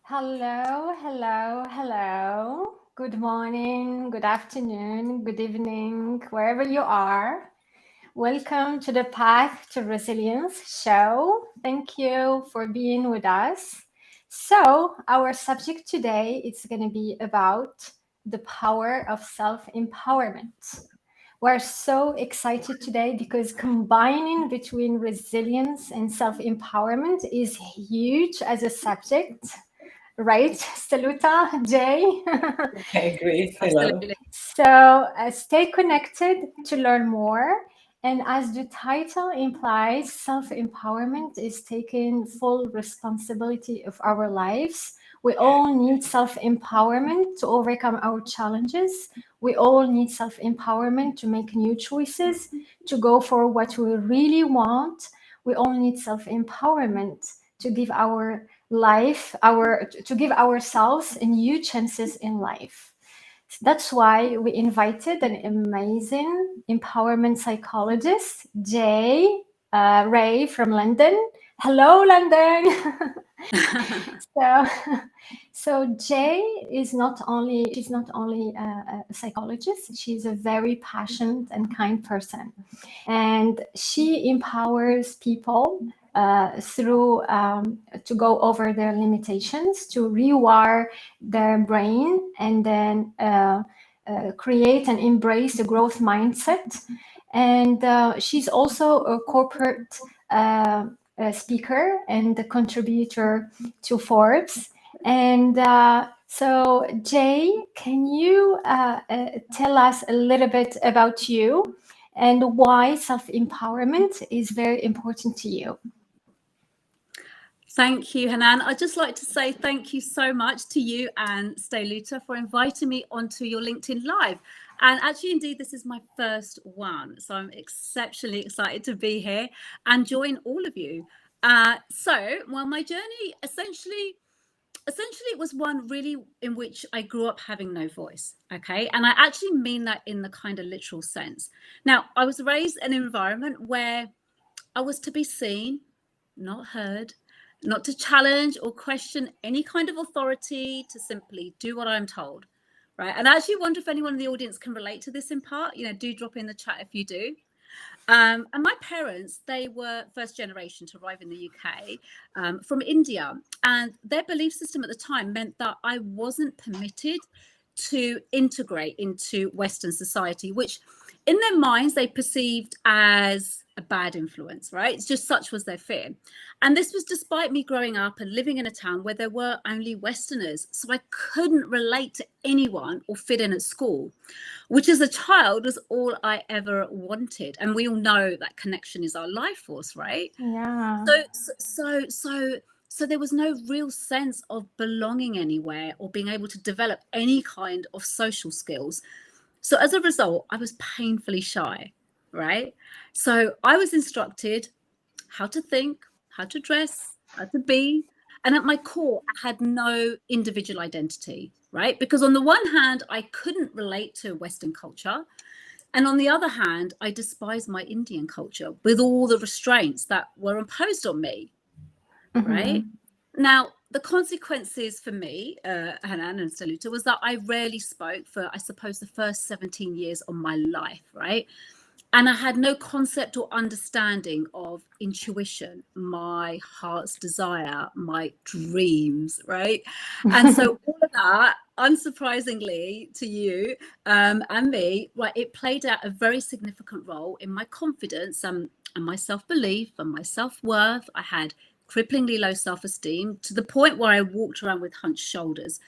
Hello, hello, hello. Good morning, good afternoon, good evening, wherever you are. Welcome to the Path to Resilience show. Thank you for being with us. So, our subject today is going to be about the power of self-empowerment. We're so excited today because combining between resilience and self-empowerment is huge as a subject, right? Saluta, Jay. I agree. Hello. Absolutely. So stay connected to learn more. And as the title implies, self empowerment is taking full responsibility of our lives. We all need self empowerment to overcome our challenges. We all need self empowerment to make new choices, to go for what we really want. We all need self empowerment to give our life, to give ourselves new chances in life. That's why we invited an amazing empowerment psychologist, Jay Rai from London. Hello, London. so, so Jay is not only she's not only a psychologist. She's a very passionate and kind person, and she empowers people through to go over their limitations, to rewire their brain, and then create and embrace the growth mindset. And she's also a corporate speaker and a contributor to Forbes. And so, Jay, can you tell us a little bit about you and why self empowerment is very important to you? Thank you, Hanane. I'd just like to say thank you so much to you and Stay Luta for inviting me onto your LinkedIn Live. And actually, indeed, this is my first one. So I'm exceptionally excited to be here and join all of you. My journey essentially it was one really in which I grew up having no voice. Okay. And I actually mean that in the kind of literal sense. Now, I was raised in an environment where I was to be seen, not heard, not to challenge or question any kind of authority, to simply do what I'm told. Right. And I actually wonder if anyone in the audience can relate to this in part. Do drop in the chat if you do. And my parents, they were first generation to arrive in the UK from India. And their belief system at the time meant that I wasn't permitted to integrate into Western society, which in their minds they perceived as a bad influence, right? It's just such was their fear. And this was despite me growing up and living in a town where there were only Westerners. So I couldn't relate to anyone or fit in at school, which as a child was all I ever wanted. And we all know that connection is our life force, right? Yeah. So there was no real sense of belonging anywhere or being able to develop any kind of social skills. So as a result, I was painfully shy, right? So I was instructed how to think, how to dress, how to be. And at my core, I had no individual identity, right? Because on the one hand, I couldn't relate to Western culture. And on the other hand, I despised my Indian culture with all the restraints that were imposed on me, right? Now, the consequences for me, Hanane and Saluta, was that I rarely spoke for, I suppose, the first 17 years of my life, right? And I had no concept or understanding of intuition, my heart's desire, my dreams, right? And so all of that, unsurprisingly to you and me, right, it played out a very significant role in my confidence and my self-belief and my self-worth. I had cripplingly low self-esteem to the point where I walked around with hunched shoulders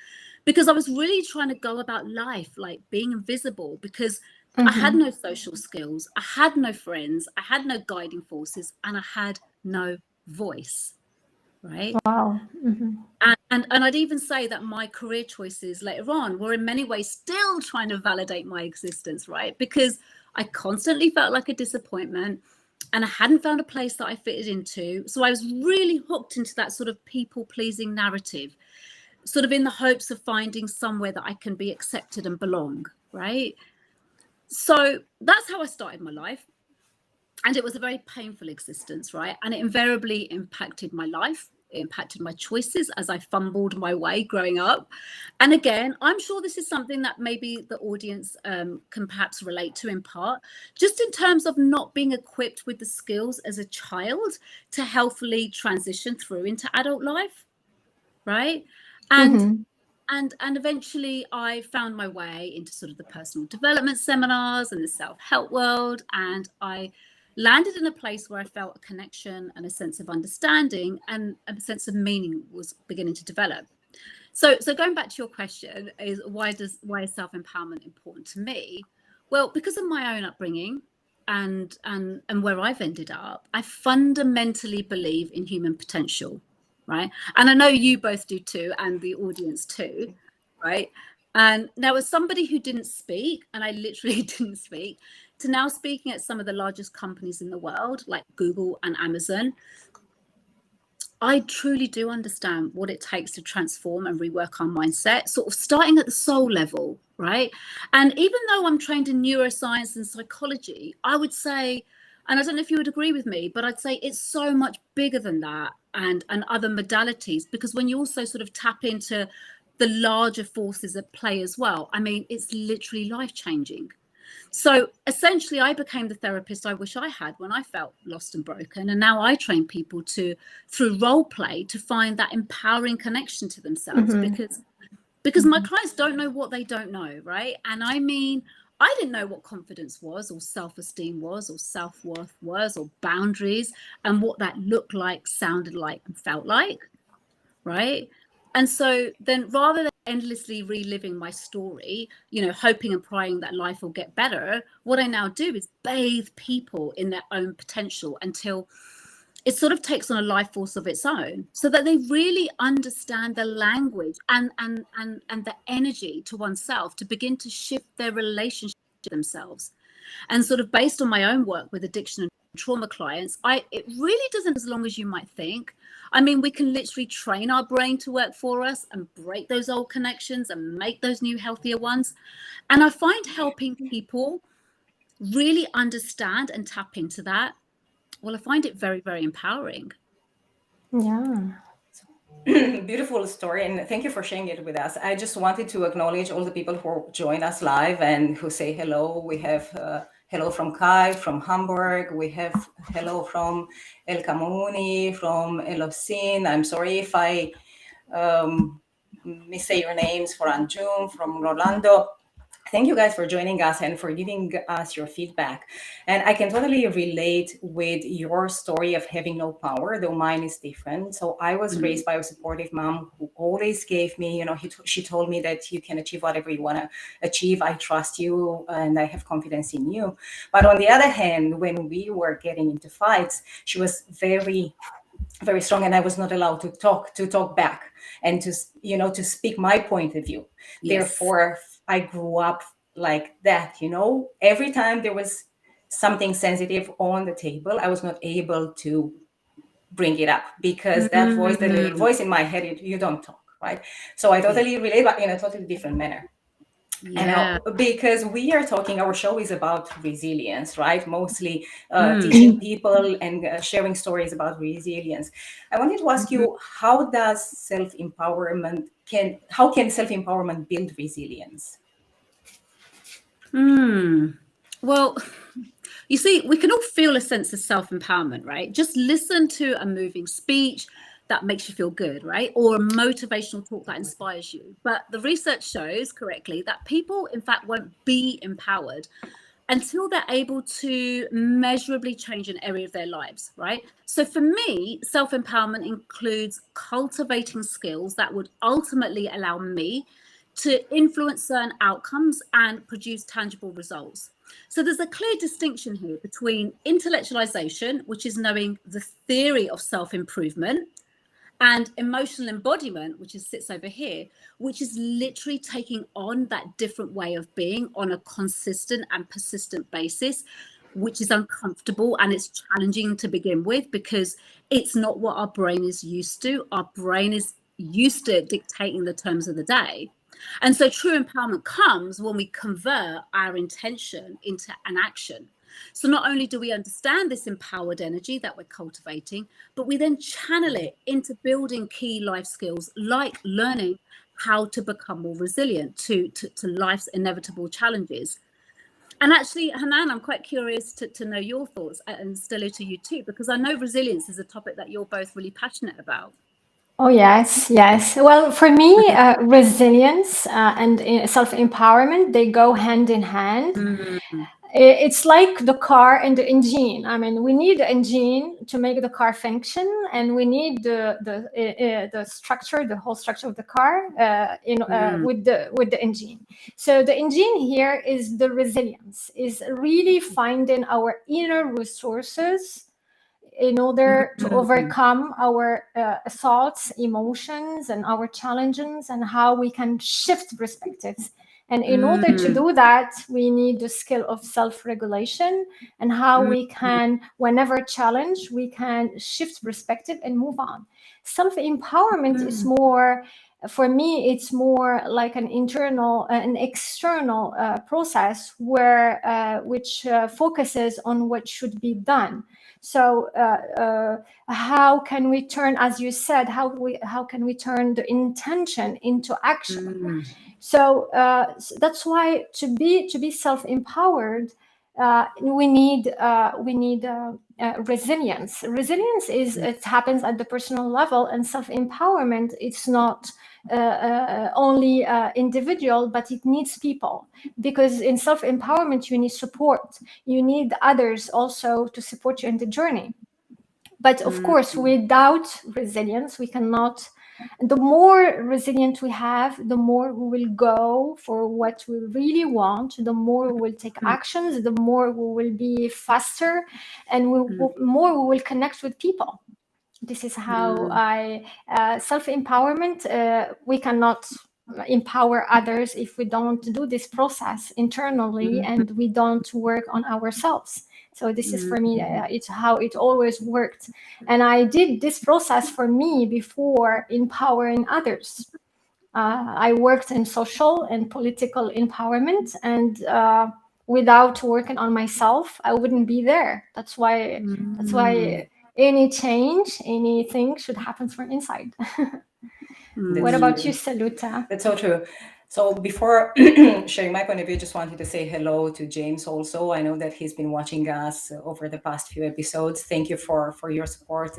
because I was really trying to go about life like being invisible because I had no social skills, I had no friends, I had no guiding forces, and I had no voice, right? Wow. And I'd even say that my career choices later on were in many ways still trying to validate my existence, right? Because I constantly felt like a disappointment and I hadn't found a place that I fitted into. So I was really hooked into that sort of people pleasing narrative, sort of in the hopes of finding somewhere that I can be accepted and belong, right? So that's how I started my life. And it was a very painful existence, right? And it invariably impacted my life It impacted my choices as I fumbled my way growing up. And again, I'm sure this is something that maybe the audience can perhaps relate to in part, just in terms of not being equipped with the skills as a child to healthily transition through into adult life, right? And and eventually I found my way into sort of the personal development seminars and the self-help world, and I landed in a place where I felt a connection and a sense of understanding, and a sense of meaning was beginning to develop. So going back to your question, is why is self-empowerment important to me? Well, because of my own upbringing and where I've ended up, I fundamentally believe in human potential, right? And I know you both do too, and the audience too, right? And now, as somebody who didn't speak, and I literally didn't speak, to now speaking at some of the largest companies in the world, like Google and Amazon, I truly do understand what it takes to transform and rework our mindset, sort of starting at the soul level, right? And even though I'm trained in neuroscience and psychology, I would say, and I don't know if you would agree with me, but I'd say it's so much bigger than that, and other modalities, because when you also sort of tap into the larger forces at play as well, I mean, it's literally life-changing. So essentially, I became the therapist I wish I had when I felt lost and broken. And now I train people through role play, to find that empowering connection to themselves, because my clients don't know what they don't know, right? And I mean, I didn't know what confidence was, or self-esteem was, or self-worth was, or boundaries, and what that looked like, sounded like, and felt like, right? And so then, rather than endlessly reliving my story, you know, hoping and praying that life will get better, what I now do is bathe people in their own potential until it sort of takes on a life force of its own, so that they really understand the language and the energy to oneself to begin to shift their relationship to themselves. And sort of based on my own work with addiction and trauma clients, it really doesn't as long as you might think. I mean, we can literally train our brain to work for us and break those old connections and make those new, healthier ones. And I find helping people really understand and tap into that, well, I find it very, very empowering. Yeah. Beautiful story, and thank you for sharing it with us. I just wanted to acknowledge all the people who join us live and who say hello. We have hello from Kai from Hamburg. We have hello from El Kamuni, from Elosin. I'm sorry if I missay your names, for Anjum, from Rolando. Thank you guys for joining us and for giving us your feedback. And I can totally relate with your story of having no power, though mine is different. So I was raised by a supportive mom who always gave me, you know, she told me that you can achieve whatever you want to achieve. I trust you and I have confidence in you. But on the other hand, when we were getting into fights, she was very strong, and I was not allowed to talk back and to, you know, to speak my point of view. Yes. Therefore, I grew up like that, you know. Every time there was something sensitive on the table, I was not able to bring it up, because that voice, the little voice in my head, you don't talk, right? So I totally relate, but in a totally different manner. Yeah. And because we are talking, our show is about resilience, right? Mostly teaching people and sharing stories about resilience. I wanted to ask you, how can self-empowerment build resilience? Well, you see, we can all feel a sense of self-empowerment, right? Just listen to a moving speech that makes you feel good, right? Or a motivational talk that inspires you. But the research shows correctly that people, in fact, won't be empowered until they're able to measurably change an area of their lives, right? So for me, self-empowerment includes cultivating skills that would ultimately allow me to influence certain outcomes and produce tangible results. So there's a clear distinction here between intellectualization, which is knowing the theory of self-improvement, and emotional embodiment, which sits over here, which is literally taking on that different way of being on a consistent and persistent basis, which is uncomfortable and it's challenging to begin with, because it's not what our brain is used to. Our brain is used to dictating the terms of the day. And so true empowerment comes when we convert our intention into an action. So not only do we understand this empowered energy that we're cultivating, but we then channel it into building key life skills like learning how to become more resilient to life's inevitable challenges. And actually, Hanane, I'm quite curious to know your thoughts, and Stella, to you too, because I know resilience is a topic that you're both really passionate about. Oh, yes, yes. Well, for me, resilience and self-empowerment, they go hand in hand. It's like the car and the engine. I mean, we need the engine to make the car function, and we need the structure, the whole structure of the car, with the engine. So the engine here is the resilience, is really finding our inner resources in order to overcome our thoughts, emotions, and our challenges, and how we can shift perspectives. And in order to do that, we need the skill of self-regulation, and how we can, whenever challenged, we can shift perspective and move on. Self-empowerment is more, for me, it's more like an internal, an external process where which focuses on what should be done. So how can we turn, as you said, how can we turn the intention into action? So that's why to be self-empowered, we need resilience. Resilience is, it happens at the personal level, and self-empowerment, it's not only individual, but it needs people, because in self-empowerment you need support, you need others also to support you in the journey. But of course, without resilience, we cannot. The more resilient we have, the more we will go for what we really want, the more we will take actions, the more we will be faster, and more we will connect with people. This is how I self-empowerment. We cannot empower others if we don't do this process internally and we don't work on ourselves. So this is for me, it's how it always worked. And I did this process for me before empowering others. I worked in social and political empowerment, and without working on myself, I wouldn't be there. That's why any change, anything should happen from inside. What about you, Saluta? That's so true. So before sharing my point of view, just wanted to say hello to James also. I know that he's been watching us over the past few episodes. Thank you for your support,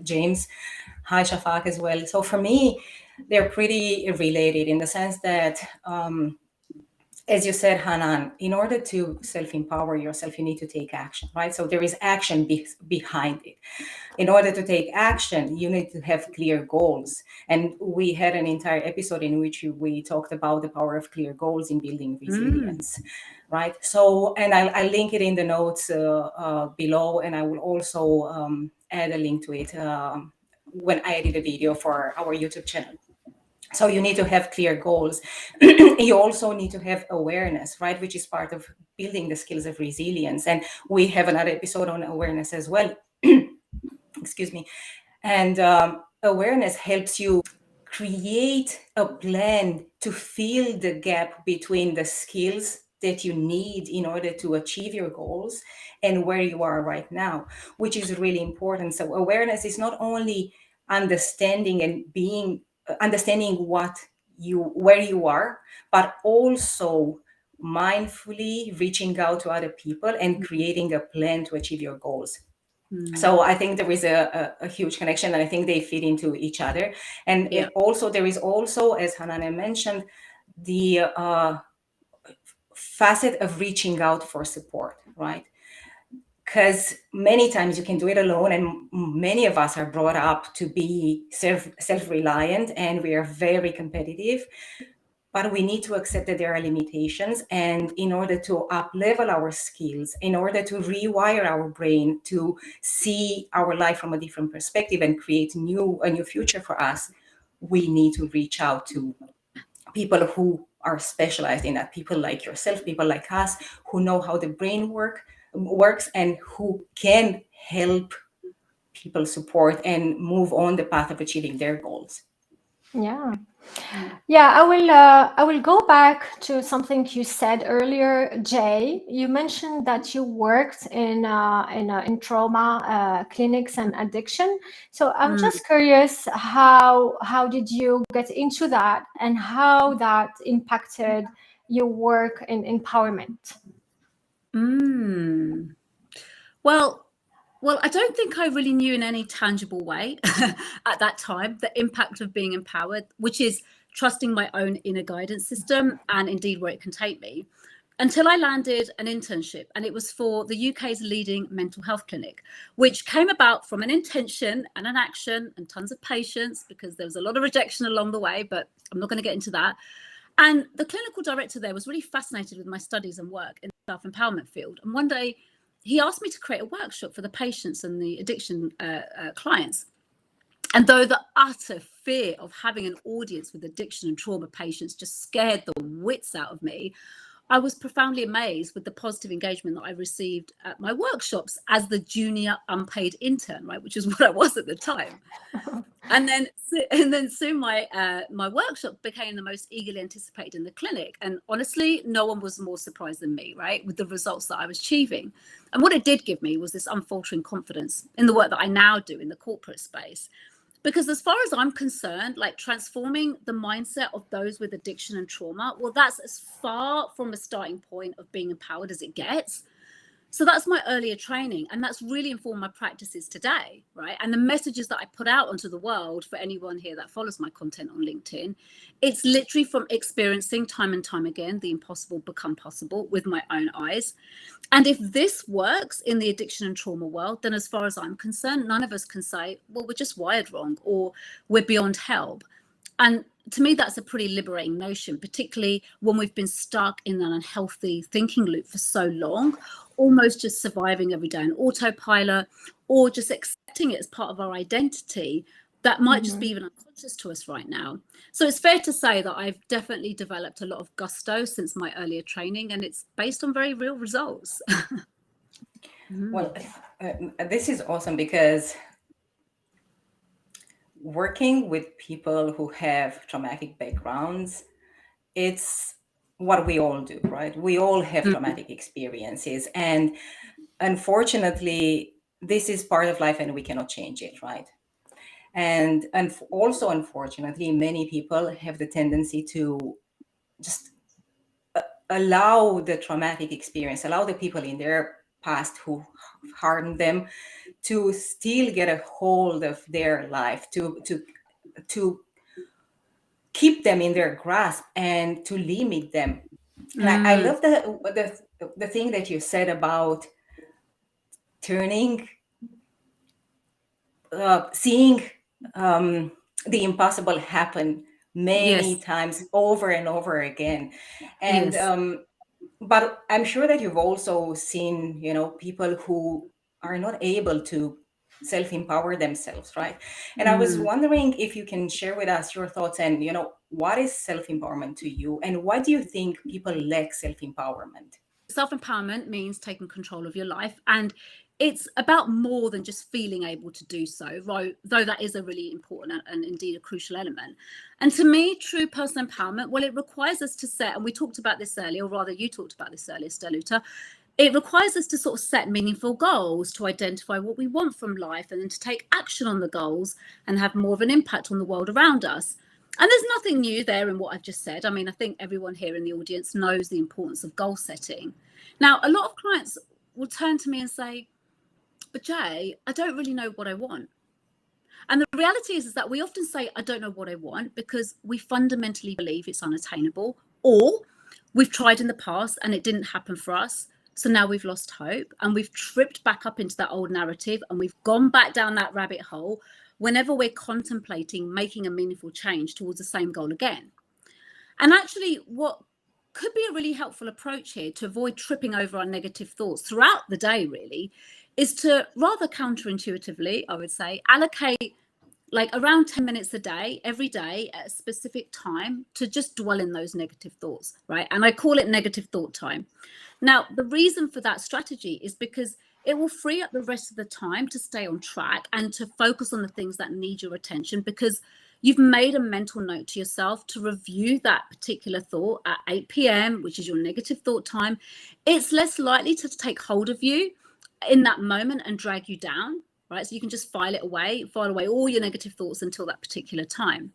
James. Hi, Shafak, as well. So for me, they're pretty related in the sense that, as you said, Hanan, in order to self-empower yourself, you need to take action, right? So there is action behind it. In order to take action, you need to have clear goals. And we had an entire episode in which we talked about the power of clear goals in building resilience, right? So, and I'll link it in the notes below, and I will also add a link to it when I edit a video for our YouTube channel. So you need to have clear goals. You also need to have awareness, right? Which is part of building the skills of resilience. And we have another episode on awareness as well. Excuse me. And awareness helps you create a plan to fill the gap between the skills that you need in order to achieve your goals and where you are right now, which is really important. So awareness is not only understanding and understanding where you are, but also mindfully reaching out to other people and creating a plan to achieve your goals. So I think there is a huge connection, and I think they fit into each other. And there is also, as Hanane mentioned, the facet of reaching out for support, right? Because many times you can do it alone, and many of us are brought up to be self-reliant, and we are very competitive. But we need to accept that there are limitations, and in order to up-level our skills, in order to rewire our brain to see our life from a different perspective and create a new future for us, we need to reach out to people who are specialized in that, people like yourself, people like us, who know how the brain works and who can help people support and move on the path of achieving their goals. Yeah, Yeah, I will go back to something you said earlier, Jay. You mentioned that you worked in trauma clinics and addiction. So I'm Mm. just curious, how did you get into that, and how that impacted your work in empowerment? Mm. Well, I don't think I really knew in any tangible way at that time the impact of being empowered, which is trusting my own inner guidance system and indeed where it can take me, until I landed an internship, and it was for the UK's leading mental health clinic, which came about from an intention and an action and tons of patience, because there was a lot of rejection along the way, but I'm not going to get into that. And the clinical director there was really fascinated with my studies and work in the self-empowerment field. And one day he asked me to create a workshop for the patients and the addiction clients. And though the utter fear of having an audience with addiction and trauma patients just scared the wits out of me, I was profoundly amazed with the positive engagement that I received at my workshops as the junior unpaid intern, right, which is what I was at the time. And then soon my workshop became the most eagerly anticipated in the clinic. And honestly, no one was more surprised than me, right, with the results that I was achieving. And what it did give me was this unfaltering confidence in the work that I now do in the corporate space. Because as far as I'm concerned, like transforming the mindset of those with addiction and trauma, well, that's as far from a starting point of being empowered as it gets. So that's my earlier training, and that's really informed my practices today, right? And the messages that I put out onto the world for anyone here that follows my content on LinkedIn, it's literally from experiencing time and time again the impossible become possible with my own eyes. And if this works in the addiction and trauma world, then as far as I'm concerned, none of us can say, well, we're just wired wrong or we're beyond help. And to me, that's a pretty liberating notion, particularly when we've been stuck in an unhealthy thinking loop for so long, almost just surviving every day on autopilot, or just accepting it as part of our identity that might just be even unconscious to us right now. So it's fair to say that I've definitely developed a lot of gusto since my earlier training, and it's based on very real results. Well, this is awesome because working with people who have traumatic backgrounds, it's what we all do, right? We all have traumatic experiences. And unfortunately, this is part of life and we cannot change it, right? And also, unfortunately, many people have the tendency to just allow the traumatic experience, allow the people in their past who harmed them to still get a hold of their life, to keep them in their grasp and to limit them. And I love the thing that you said about turning, seeing the impossible happen many Yes, times over and over again. And yes. but I'm sure that you've also seen, people who are not able to self-empower themselves, right? And I was Mm. wondering if you can share with us your thoughts and, what is self-empowerment to you, and why do you think people lack self-empowerment? Self-empowerment means taking control of your life, and it's about more than just feeling able to do so, though that is a really important and indeed a crucial element. And to me, true personal empowerment, well, it requires us to set, and we talked about this earlier, or rather you talked about this earlier, Steluta, it requires us to sort of set meaningful goals, to identify what we want from life, and then to take action on the goals and have more of an impact on the world around us. And there's nothing new there in what I've just said. I mean, I think everyone here in the audience knows the importance of goal setting. Now, a lot of clients will turn to me and say, but Jay, I don't really know what I want. And the reality is that we often say, I don't know what I want, because we fundamentally believe it's unattainable, or we've tried in the past and it didn't happen for us. So now we've lost hope and we've tripped back up into that old narrative, and we've gone back down that rabbit hole whenever we're contemplating making a meaningful change towards the same goal again. And actually, what could be a really helpful approach here to avoid tripping over our negative thoughts throughout the day, really, is to rather counterintuitively, I would say, allocate like around 10 minutes a day, every day at a specific time, to just dwell in those negative thoughts, right? And I call it negative thought time. Now, the reason for that strategy is because it will free up the rest of the time to stay on track and to focus on the things that need your attention, because you've made a mental note to yourself to review that particular thought at 8 p.m., which is your negative thought time, it's less likely to take hold of you in that moment and drag you down, right? So you can just file away all your negative thoughts until that particular time.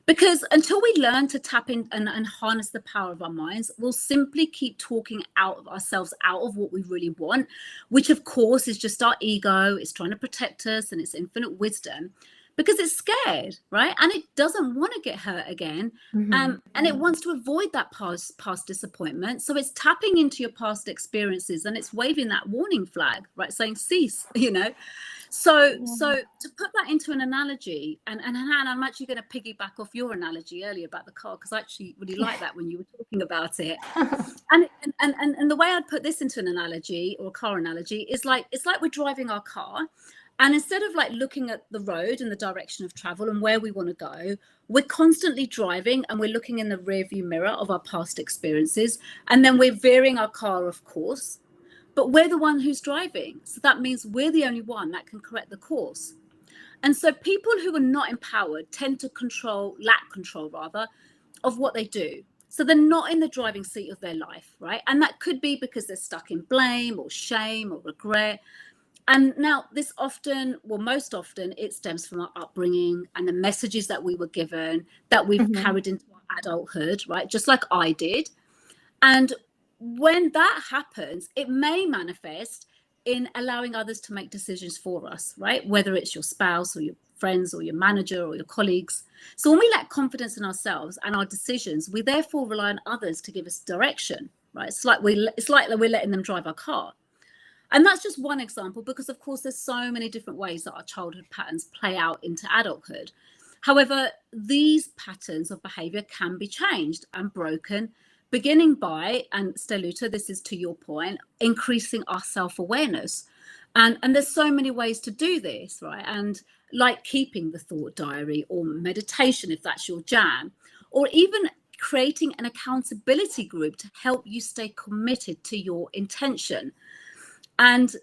Because until we learn to tap in and harness the power of our minds, we'll simply keep talking out of ourselves, out of what we really want, which of course is just our ego. It's trying to protect us and it's infinite wisdom because it's scared, right? And it doesn't want to get hurt again. And it wants to avoid that past disappointment. So it's tapping into your past experiences and it's waving that warning flag, right? Saying cease, So to put that into an analogy, and Hanane, I'm actually going to piggyback off your analogy earlier about the car, because I actually really like that when you were talking about it. And the way I'd put this into an analogy, or a car analogy, is like, it's like we're driving our car, and instead of like looking at the road and the direction of travel and where we want to go, we're constantly driving and we're looking in the rearview mirror of our past experiences, and then we're veering our car off course. But we're the one who's driving. So that means we're the only one that can correct the course. And so people who are not empowered tend to lack control of what they do. So they're not in the driving seat of their life, right? And that could be because they're stuck in blame or shame or regret. And now this most often, it stems from our upbringing and the messages that we were given, that we've carried into our adulthood, right? Just like I did. And when that happens, it may manifest in allowing others to make decisions for us, right? Whether it's your spouse or your friends or your manager or your colleagues. So when we lack confidence in ourselves and our decisions, we therefore rely on others to give us direction, right? It's like we're letting them drive our car. And that's just one example, because of course there's so many different ways that our childhood patterns play out into adulthood. However, these patterns of behavior can be changed and broken, beginning by, and Steluta, this is to your point, increasing our self-awareness. And there's so many ways to do this, right? And like keeping the thought diary, or meditation, if that's your jam, or even creating an accountability group to help you stay committed to your intention. And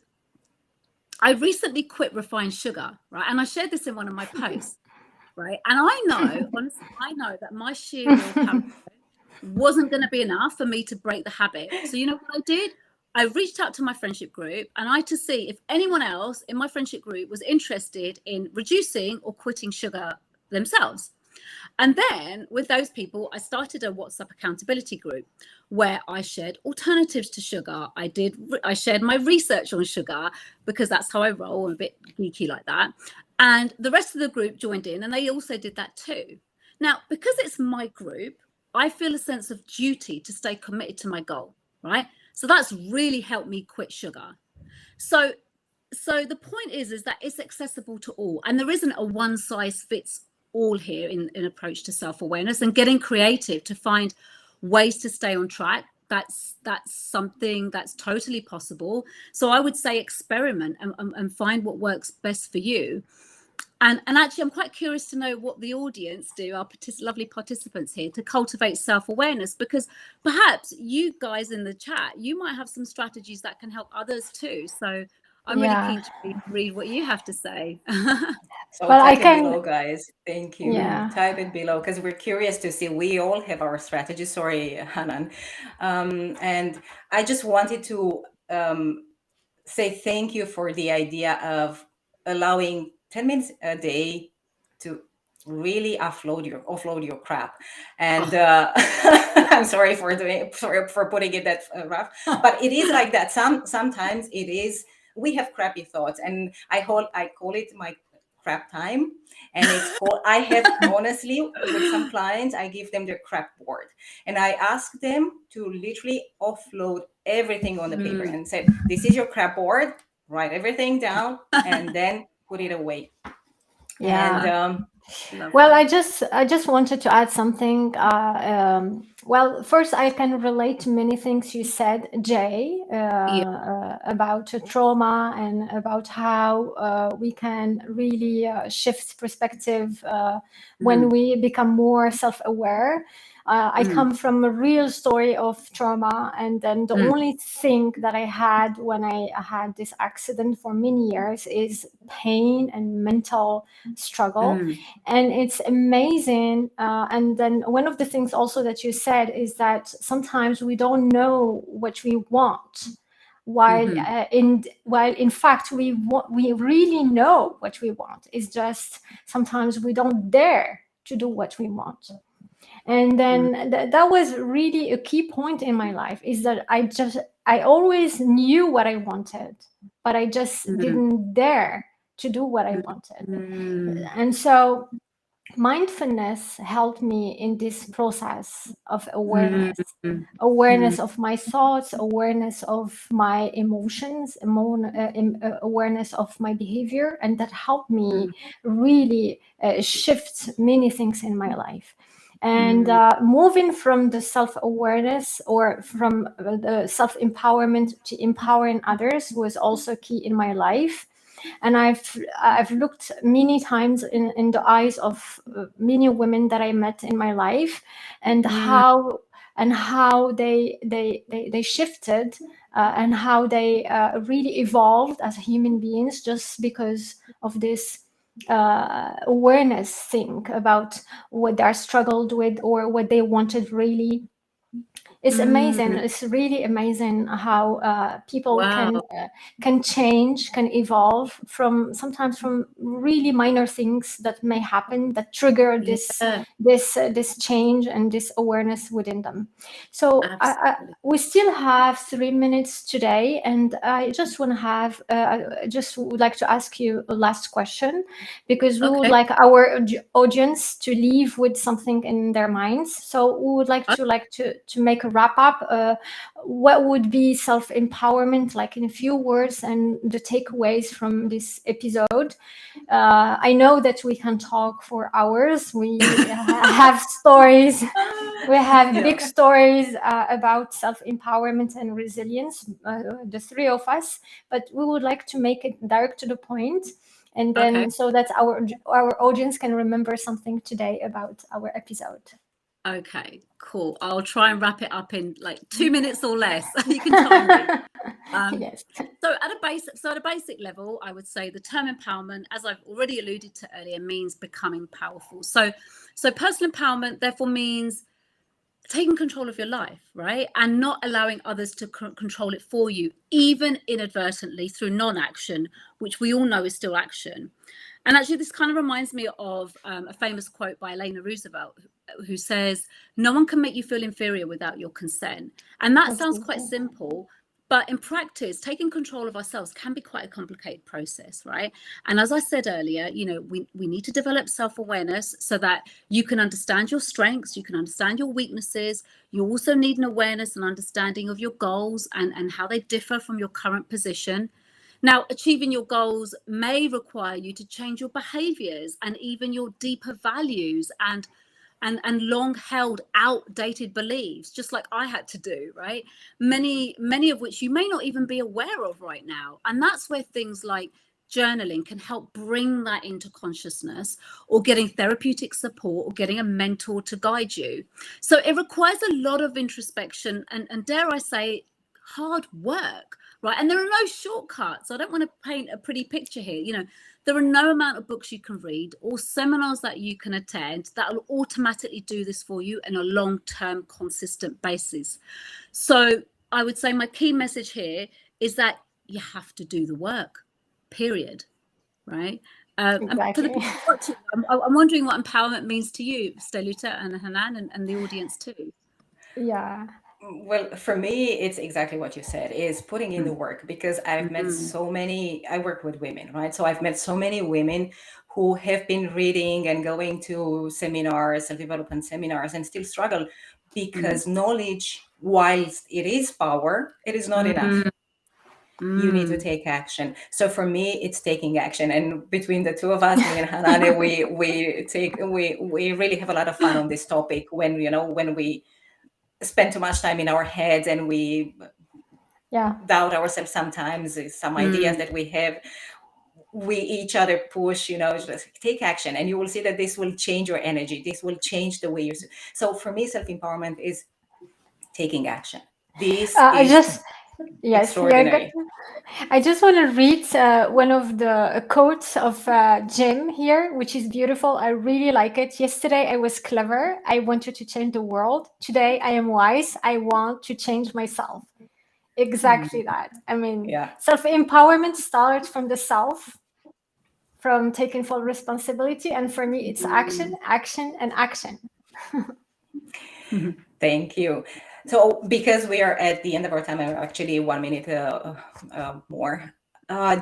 I recently quit refined sugar, right? And I shared this in one of my posts, right? And honestly, I know that my sheer willpower wasn't going to be enough for me to break the habit. So you know what I did? I reached out to my friendship group to see if anyone else in my friendship group was interested in reducing or quitting sugar themselves. And then with those people, I started a WhatsApp accountability group where I shared alternatives to sugar. I shared my research on sugar, because that's how I roll. I'm a bit geeky like that. And the rest of the group joined in, and they also did that too. Now, because it's my group, I feel a sense of duty to stay committed to my goal, right? So that's really helped me quit sugar. So the point is that it's accessible to all, and there isn't a one size fits all here in approach to self-awareness, and getting creative to find ways to stay on track. That's something that's totally possible. So I would say experiment and find what works best for you. And actually, I'm quite curious to know what the audience do, our lovely participants here, to cultivate self-awareness, because perhaps you guys in the chat, you might have some strategies that can help others too. So I'm really keen to read what you have to say. So Well, type it below, guys. Thank you. Yeah. Type it below, because we're curious to see. We all have our strategies. Sorry, Hanane. And I just wanted to say thank you for the idea of allowing 10 minutes a day to really offload your crap. And I'm sorry for putting it that rough, but it is like that. Sometimes it is, we have crappy thoughts, and I call it my crap time. And it's called, I have, honestly, with some clients, I give them their crap board, and I ask them to literally offload everything on the paper and say, this is your crap board, write everything down, and then put it away. Yeah. And well, I just wanted to add something. Well, first, I can relate to many things you said, Jay, about trauma and about how we can really shift perspective when we become more self-aware. I come from a real story of trauma, and then the only thing that I had when I had this accident for many years is pain and mental struggle. And it's amazing. And then one of the things also that you said is that sometimes we don't know what we want, while in fact we really know what we want. It's just sometimes we don't dare to do what we want. And then that was really a key point in my life, is that I always knew what I wanted, but I just didn't dare to do what I wanted. And so mindfulness helped me in this process of awareness of my thoughts, awareness of my emotions, awareness of my behavior, and that helped me really shift many things in my life. And moving from the self-awareness or from the self-empowerment to empowering others was also key in my life. And I've looked many times in the eyes of many women that I met in my life, and how they shifted, and how they really evolved as human beings just because of this awareness thing about what they struggled with or what they wanted really. It's amazing. It's really amazing how people can change, can evolve from sometimes from really minor things that may happen that trigger this change and this awareness within them. So we still have 3 minutes today, and I just want to have I just would like to ask you a last question, because we would like our audience to leave with something in their minds. So we would like to make a wrap up. What would be self-empowerment, like in a few words, and the takeaways from this episode? I know that we can talk for hours. We have stories. We have big stories about self-empowerment and resilience, the three of us. But we would like to make it direct to the point, and then so that our audience can remember something today about our episode. Okay, cool. I'll try and wrap it up in like 2 minutes or less. You can time me. Yes. So at a basic level, I would say the term empowerment, as I've already alluded to earlier, means becoming powerful. So personal empowerment therefore means taking control of your life, right? And not allowing others to control it for you, even inadvertently through non-action, which we all know is still action. And actually, this kind of reminds me of a famous quote by Eleanor Roosevelt, who says, "No one can make you feel inferior without your consent." And that sounds quite simple, but in practice, taking control of ourselves can be quite a complicated process, right? And as I said earlier, we need to develop self-awareness so that you can understand your strengths, you can understand your weaknesses. You also need an awareness and understanding of your goals and how they differ from your current position. Now, achieving your goals may require you to change your behaviors and even your deeper values and long held outdated beliefs, just like I had to do, right? Many of which you may not even be aware of right now. And that's where things like journaling can help bring that into consciousness, or getting therapeutic support, or getting a mentor to guide you. So it requires a lot of introspection and dare I say, hard work. Right. And there are no shortcuts. I don't want to paint a pretty picture here. There are no amount of books you can read or seminars that you can attend that will automatically do this for you on a long-term, consistent basis. So I would say my key message here is that you have to do the work, period. Right. And for the people watching, I'm wondering what empowerment means to you, Stelluta and Hanane, and the audience too. Yeah. Well, for me, it's exactly what you said, is putting in the work, because I've met I work with women, right? So I've met so many women who have been reading and going to seminars, self-development seminars, and still struggle because knowledge, whilst it is power, it is not enough. You need to take action. So for me, it's taking action. And between the two of us, me and Hanane, we really have a lot of fun on this topic when we spend too much time in our heads and we doubt ourselves sometimes, some ideas that we have. we each other push, just take action, and you will see that this will change your energy. This will change the way so for me, self-empowerment is taking action. This I is just yes, yeah. Good. extraordinary. I just want to read one of the quotes of Jim here, which is beautiful. I really like it. Yesterday I was clever. I wanted to change the world. Today I am wise. I want to change myself. Exactly that. I mean, Yeah. self-empowerment starts from the self, from taking full responsibility. And for me, it's action, action, and action. Thank you. So, because we are at the end of our time, actually 1 minute more.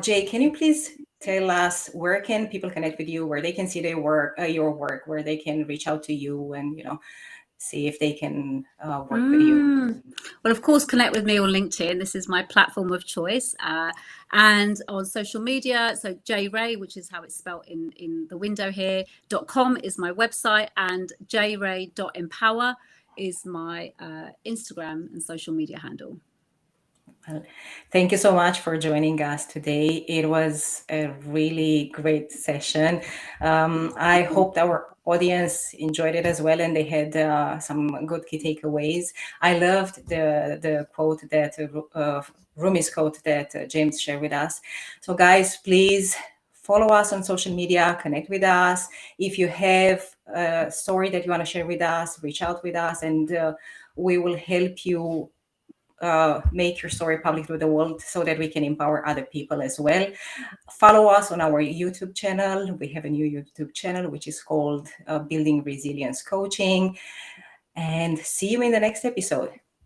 Jay, can you please tell us where can people connect with you, where they can see their work, your work, where they can reach out to you, and see if they can work with you? Well, of course, connect with me on LinkedIn. This is my platform of choice. And on social media, so Jay Rai, which is how it's spelled in the window here, .com is my website, and jray.empower is my Instagram and social media handle. Well, thank you so much for joining us today. It was a really great session. I hope our audience enjoyed it as well, and they had some good key takeaways. I loved the quote that Rumi's quote that James shared with us. So, guys, please follow us on social media, connect with us. If you have a story that you want to share with us, reach out with us, and we will help you make your story public to the world so that we can empower other people as well. Follow us on our YouTube channel. We have a new YouTube channel, which is called Building Resilience Coaching. And see you in the next episode.